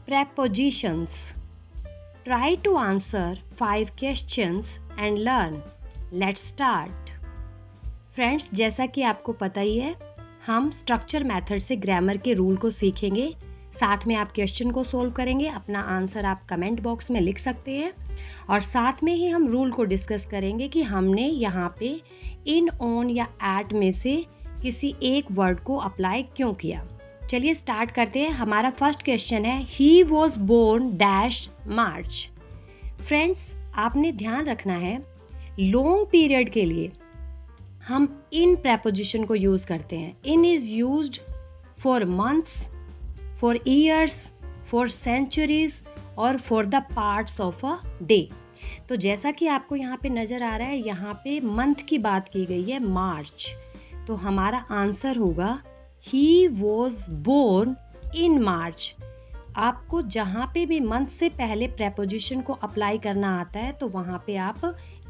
Prepositions. Try to answer 5 questions and learn. Let's start. Friends, जैसा कि आपको पता ही है, हम स्ट्रक्चर मेथड से ग्रामर के रूल को सीखेंगे। साथ में आप क्वेश्चन को सोल्व करेंगे। अपना आंसर आप कमेंट बॉक्स में लिख सकते हैं और साथ में ही हम रूल को डिस्कस करेंगे कि हमने यहाँ पे इन, ऑन या एट में से किसी एक वर्ड को अप्लाई क्यों किया। चलिए स्टार्ट करते हैं। हमारा फर्स्ट क्वेश्चन है, he was born dash March. Friends, आपने ध्यान रखना है, लॉन्ग पीरियड के लिए हम इन प्रेपोजिशन को यूज़ करते हैं। In is used for months, for years, for centuries और for the parts of a day. तो जैसा कि आपको यहाँ पे नज़र आ रहा है, यहाँ पे मंथ की बात की गई है, मार्च। तो हमारा आंसर होगा ही वॉज बोर्न इन मार्च। आपको जहाँ पे भी मंथ से पहले प्रेपोजिशन को अप्लाई करना आता है तो वहाँ पे आप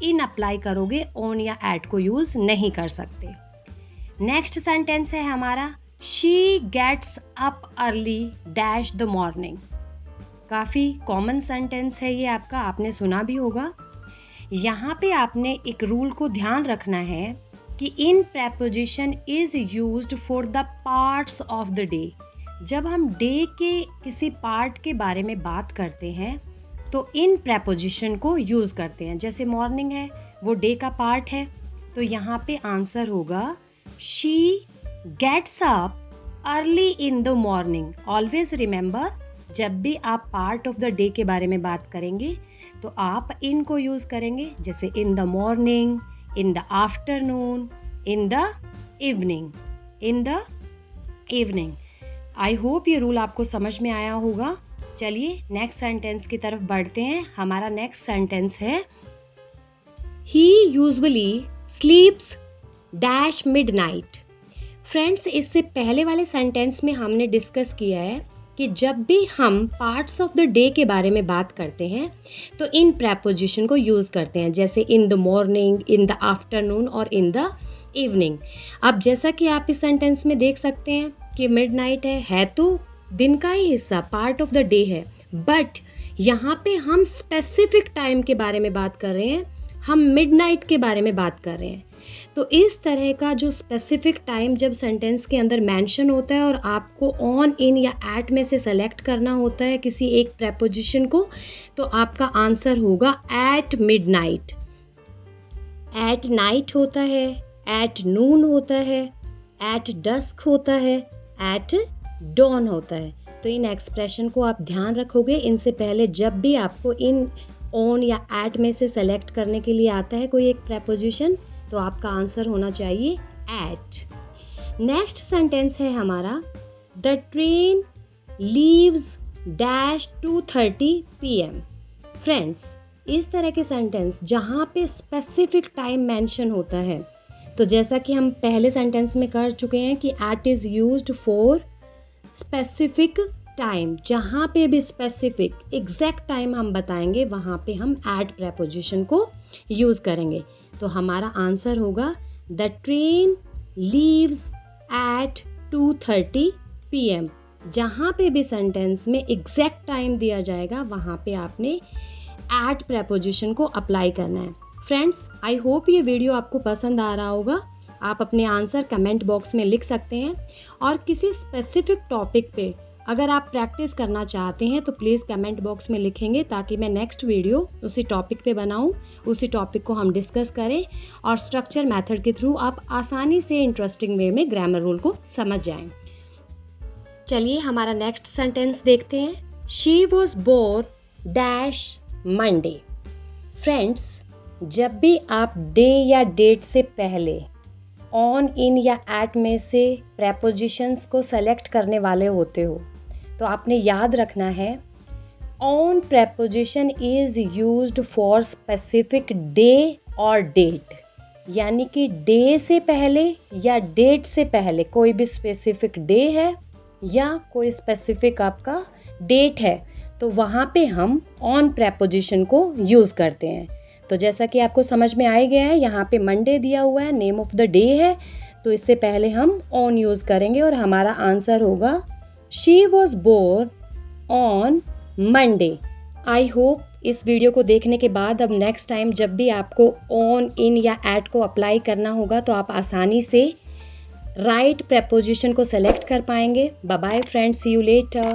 इन अप्लाई करोगे, ऑन या एट को यूज़ नहीं कर सकते। नेक्स्ट सेंटेंस है हमारा, she gets up early dash the morning. काफ़ी कॉमन सेंटेंस है ये आपका, आपने सुना भी होगा। यहाँ पे आपने एक रूल को ध्यान रखना है कि in preposition is used for the parts of the day. जब हम डे के किसी पार्ट के बारे में बात करते हैं तो इन प्रेपोजिशन को यूज़ करते हैं। जैसे मॉर्निंग है, वो डे का पार्ट है, तो यहाँ पे आंसर होगा she gets up early in the morning. Always remember, जब भी आप पार्ट ऑफ द डे के बारे में बात करेंगे तो आप इन को यूज़ करेंगे। जैसे इन the morning, in the afternoon, in the evening, in the evening. I hope ये रूल आपको समझ में आया होगा। चलिए नेक्स्ट सेंटेंस की तरफ बढ़ते हैं। हमारा नेक्स्ट सेंटेंस है, he usually sleeps dash midnight. Friends, इससे पहले वाले सेंटेंस में हमने डिस्कस किया है कि जब भी हम पार्ट्स ऑफ द डे के बारे में बात करते हैं तो इन प्रेपोजिशन को यूज़ करते हैं। जैसे इन the morning, in the afternoon और इन द इवनिंग। अब जैसा कि आप इस सेंटेंस में देख सकते हैं कि मिडनाइट है तो दिन का ही हिस्सा, पार्ट ऑफ द डे है, बट यहाँ पे हम स्पेसिफिक टाइम के बारे में बात कर रहे हैं, हम मिडनाइट के बारे में बात कर रहे हैं। तो इस तरह का जो स्पेसिफिक टाइम जब सेंटेंस के अंदर मेंशन होता है और आपको ऑन, इन या एट में से सेलेक्ट करना होता है किसी एक प्रेपोजिशन को, तो आपका आंसर होगा एट मिडनाइट। एट नाइट होता है, एट नून होता है, एट डस्क होता है, एट डॉन होता है। तो इन एक्सप्रेशन को आप ध्यान रखोगे। इनसे पहले जब भी आपको इन, ऑन या एट में से सेलेक्ट करने के लिए आता है कोई एक प्रेपोजिशन, तो आपका आंसर होना चाहिए एट। नेक्स्ट सेंटेंस है हमारा, the train leaves dash 2:30 PM। Friends, इस तरह के सेंटेंस जहाँ पे स्पेसिफिक टाइम मेंशन होता है, तो जैसा कि हम पहले सेंटेंस में कर चुके हैं कि at is used for specific time. जहाँ पे भी स्पेसिफिक एग्जैक्ट टाइम हम बताएंगे वहाँ पे हम एट प्रेपोजिशन को यूज़ करेंगे। तो हमारा आंसर होगा the train leaves eight 2:30 PM। जहाँ पे भी सेंटेंस में एग्जैक्ट टाइम दिया जाएगा वहाँ पे आपने एट प्रेपोजिशन को अप्लाई करना है। फ्रेंड्स, आई होप ये वीडियो आपको पसंद आ रहा होगा। आप अपने आंसर कमेंट बॉक्स में लिख सकते हैं और किसी स्पेसिफिक टॉपिक पे अगर आप प्रैक्टिस करना चाहते हैं तो प्लीज़ कमेंट बॉक्स में लिखेंगे ताकि मैं नेक्स्ट वीडियो उसी टॉपिक पे बनाऊं, उसी टॉपिक को हम डिस्कस करें और स्ट्रक्चर मेथड के थ्रू आप आसानी से इंटरेस्टिंग वे में ग्रामर रूल को समझ जाएं। चलिए हमारा नेक्स्ट सेंटेंस देखते हैं, she was born dash Monday. Friends, जब भी आप डे या डेट से पहले ऑन, इन या एट में से प्रेपोजिशंस को सेलेक्ट करने वाले होते हो तो आपने याद रखना है, on preposition is used for specific day और डेट। यानी कि डे से पहले या डेट से पहले कोई भी स्पेसिफिक डे है या कोई स्पेसिफिक आपका डेट है तो वहाँ पे हम ऑन प्रेपोजिशन को यूज़ करते हैं। तो जैसा कि आपको समझ में आ ही गया है, यहाँ पे मंडे दिया हुआ है, नेम ऑफ द डे है, तो इससे पहले हम ऑन यूज़ करेंगे और हमारा आंसर होगा she was born on Monday. I hope इस वीडियो को देखने के बाद अब नेक्स्ट टाइम जब भी आपको ऑन, इन या एट को अप्लाई करना होगा तो आप आसानी से राइट प्रेपोजिशन को सेलेक्ट कर पाएंगे। Bye bye friends, see you letter.